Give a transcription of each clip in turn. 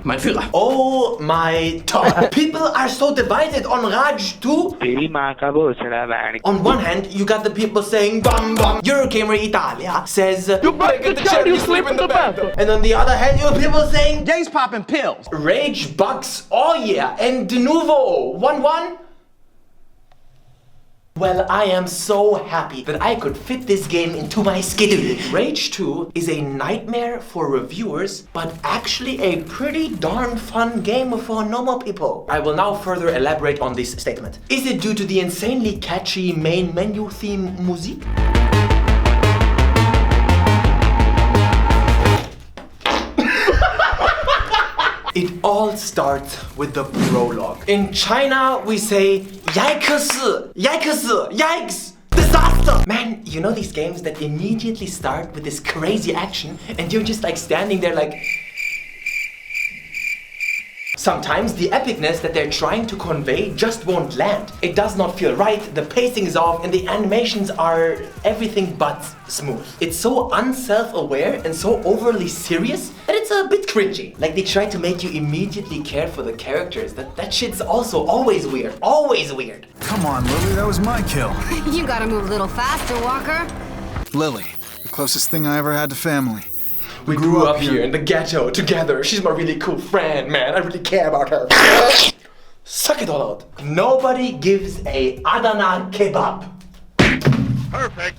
mein Führer. Oh my god. People are so divided on Raj 2. On one hand, you got the people saying bum bum. Eurogamer Italia says you break the chair, you sleep in the bed. And on the other hand, you have people saying Jay's popping pills. Rage Bucks, oh yeah, and De Nuvo 1-1. Well, I am so happy that I could fit this game into my schedule. Rage 2 is a nightmare for reviewers, but actually a pretty darn fun game for normal people. I will now further elaborate on this statement. Is it due to the insanely catchy main menu theme music? It all starts with the prologue. In China, we say, Yikes! Yikes! Yikes! Disaster! Man, you know these games that immediately start with this crazy action and you're just like standing there like... Sometimes the epicness that they're trying to convey just won't land. It does not feel right, the pacing is off, and the animations are everything but smooth. It's so unself-aware and so overly serious that it's a bit cringy. Like they try to make you immediately care for the characters. That shit's also always weird. Always weird. Come on, Lily, that was my kill. You gotta move a little faster, Walker. Lily, the closest thing I ever had to family. We grew up here in the ghetto together. She's my really cool friend, man. I really care about her. Suck it all out. Nobody gives a Adana kebab. Perfect.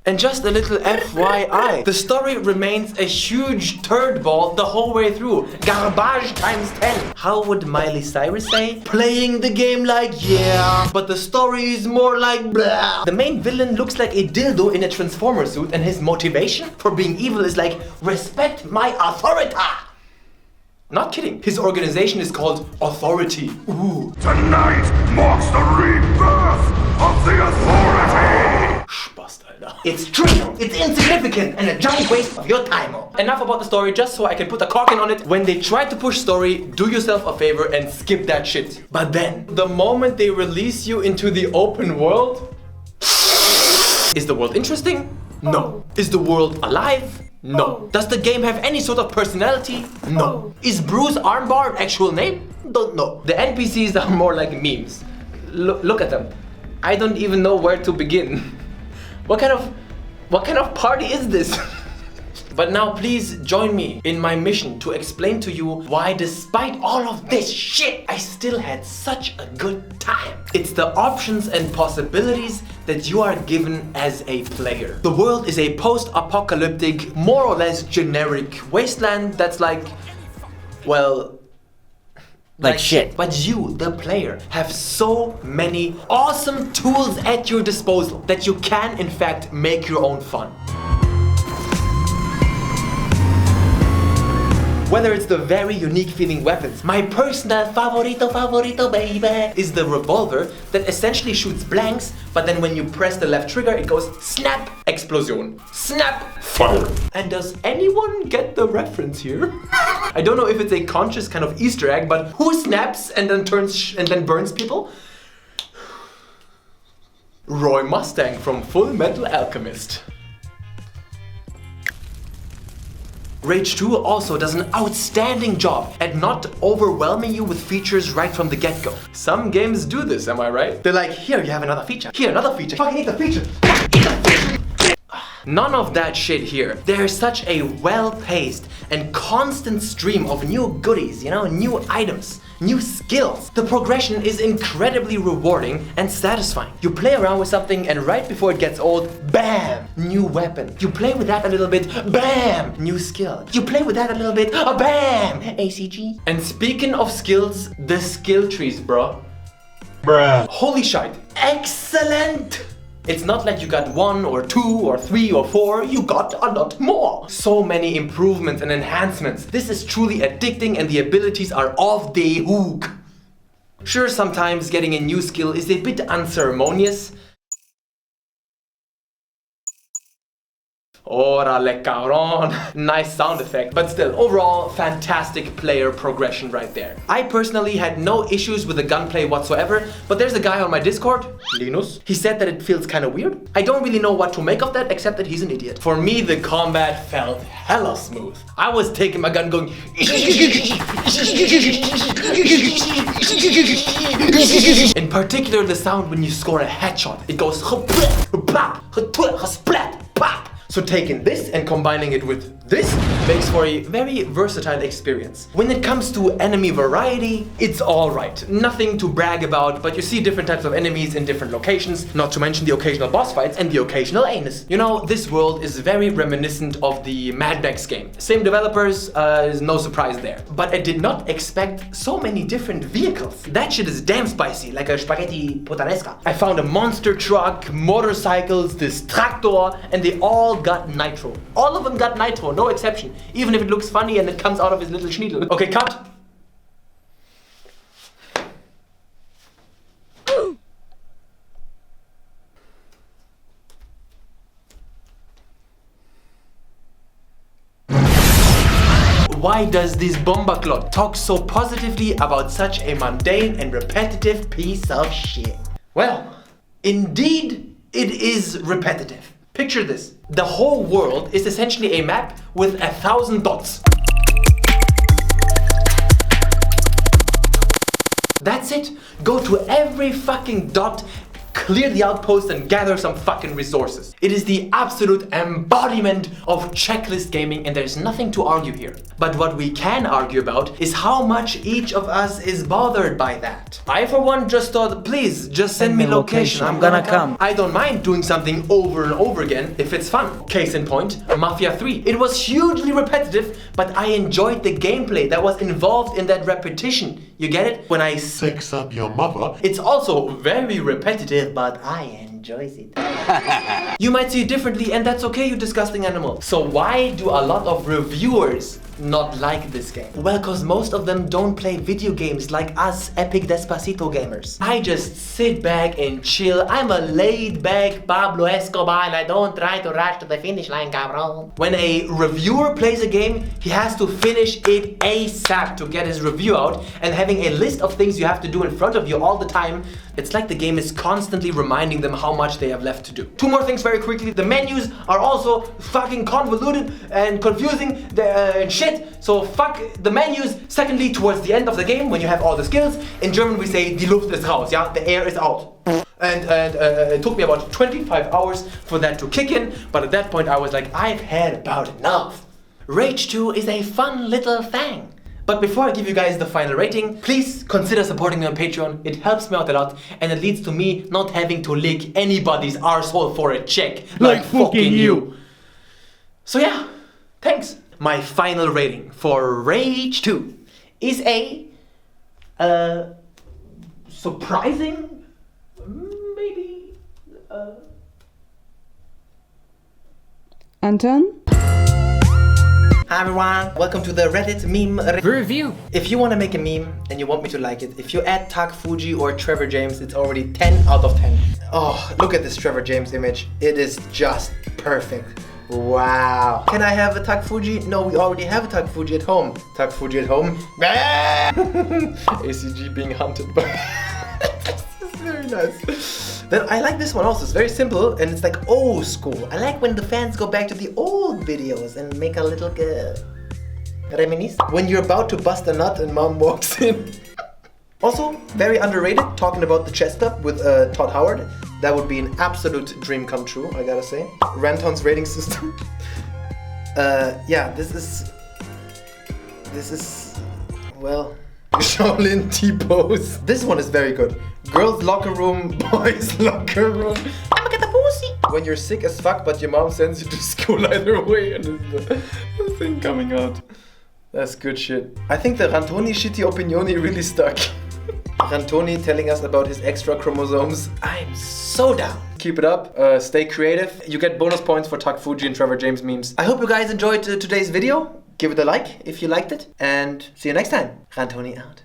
And just a little FYI, the story remains a huge turd ball the whole way through. Garbage times 10. How would Miley Cyrus say? Playing the game like yeah, but the story is more like blah. The main villain looks like a dildo in a Transformer suit and his motivation for being evil is like, respect my authority. Not kidding. His organization is called Authority. Ooh. Tonight marks the rebirth of the Authority! It's trivial, it's insignificant, and a giant waste of your time. Enough about the story, just so I can put a corking on it. When they try to push story, do yourself a favor and skip that shit. But then, the moment they release you into the open world... Is the world interesting? No. Is the world alive? No. Does the game have any sort of personality? No. Is Bruce Armbar an actual name? Don't know. The NPCs are more like memes. Look at them. I don't even know where to begin. What kind of party is this? But now please join me in my mission to explain to you why despite all of this shit, I still had such a good time. It's the options and possibilities that you are given as a player. The world is a post-apocalyptic, more or less generic wasteland that's like, well, like shit. But you, the player, have so many awesome tools at your disposal that you can, in fact, make your own fun. Whether it's the very unique feeling weapons, my personal favorito baby is the revolver that essentially shoots blanks, but then when you press the left trigger, it goes snap, explosion, snap, fire. And does anyone get the reference here? I don't know if it's a conscious kind of Easter egg, but who snaps and then turns and then burns people? Roy Mustang from Full Metal Alchemist. Rage 2 also does an outstanding job at not overwhelming you with features right from the get-go. Some games do this, am I right? They're like, here you have another feature, here another feature, fucking eat the feature, fucking eat the feature. None of that shit here. There's such a well-paced and constant stream of new goodies, you know, new items, new skills. The progression is incredibly rewarding and satisfying. You play around with something and right before it gets old, bam, new weapon. You play with that a little bit, bam, new skill. You play with that a little bit, bam, ACG. And speaking of skills, the skill trees, bro. Bruh. Holy shite, excellent! It's not like you got 1 or 2 or 3 or 4, you got a lot more. So many improvements and enhancements. This is truly addicting and the abilities are off the hook. Sure, sometimes getting a new skill is a bit unceremonious. Orale cabrón. Nice sound effect. But still, overall, fantastic player progression right there. I personally had no issues with the gunplay whatsoever, but there's a guy on my Discord, Linus. He said that it feels kind of weird. I don't really know what to make of that, except that he's an idiot. For me, the combat felt hella smooth. I was taking my gun going... In particular, the sound when you score a headshot. It goes... So taking this and combining it with this makes for a very versatile experience. When it comes to enemy variety, it's alright. Nothing to brag about, but you see different types of enemies in different locations, not to mention the occasional boss fights and the occasional anus. You know, this world is very reminiscent of the Mad Max game. Same developers, is no surprise there. But I did not expect so many different vehicles. That shit is damn spicy, like a spaghetti puttanesca. I found a monster truck, motorcycles, this tractor, and they all got nitro. All of them got nitro, no exception. Even if it looks funny and it comes out of his little schneedel. Okay, cut. Why does this Bomberclot talk so positively about such a mundane and repetitive piece of shit? Well, indeed it is repetitive. Picture this. The whole world is essentially a map with 1,000 dots. That's it. Go to every fucking dot, clear the outpost and gather some fucking resources. It is the absolute embodiment of checklist gaming and there's nothing to argue here. But what we can argue about is how much each of us is bothered by that. I for one just thought, please just send me location, I'm gonna come. I don't mind doing something over and over again if it's fun. Case in point, Mafia 3. It was hugely repetitive, but I enjoyed the gameplay that was involved in that repetition. You get it? When I Sex up your mother. It's also very repetitive, but I enjoys it. You might see it differently and that's okay, you disgusting animal. So why do a lot of reviewers not like this game? Well, cause most of them don't play video games like us epic Despacito gamers. I just sit back and chill. I'm a laid back Pablo Escobar and I don't try to rush to the finish line, cabrón. When a reviewer plays a game, he has to finish it ASAP to get his review out, and having a list of things you have to do in front of you all the time, it's like the game is constantly reminding them how much they have left to do. Two more things very quickly. The menus are also fucking convoluted and confusing and shit. So fuck the menus. Secondly, towards the end of the game, when you have all the skills, in German we say die Luft ist raus, yeah? The air is out. And it took me about 25 hours for that to kick in, but at that point I was like, I've had about enough. Rage 2 is a fun little thing. But before I give you guys the final rating, please consider supporting me on Patreon. It helps me out a lot and it leads to me not having to lick anybody's arsehole for a check like fucking you. So yeah, thanks. My final rating for Rage 2 is a surprising, maybe Anton? Hi everyone, welcome to the Reddit meme review. If you want to make a meme and you want me to like it, if you add Tak Fuji or Trevor James, it's already 10 out of 10. Oh, look at this Trevor James image. It is just perfect. Wow. Can I have a Tak Fuji? No, we already have a Tak Fuji at home. Tak Fuji at home. ACG being hunted by... This is very nice. Then I like this one also. It's very simple and it's like old school. I like when the fans go back to the old videos and make a little reminisce. When you're about to bust a nut and mom walks in. Also, very underrated, talking about the chest up with Todd Howard. That would be an absolute dream come true, I gotta say. Ranton's rating system. Yeah, this is, well, Shaolin T-pose. This one is very good. Girls' locker room, boys' locker room. I'ma get the pussy. When you're sick as fuck, but your mom sends you to school either way, and the thing coming out. That's good shit. I think the Rantoni shitty opinioni really stuck. Rantoni telling us about his extra chromosomes. I'm so down. Keep it up, stay creative. You get bonus points for Tak Fuji and Trevor James memes. I hope you guys enjoyed today's video. Give it a like if you liked it, and see you next time. Rantoni out.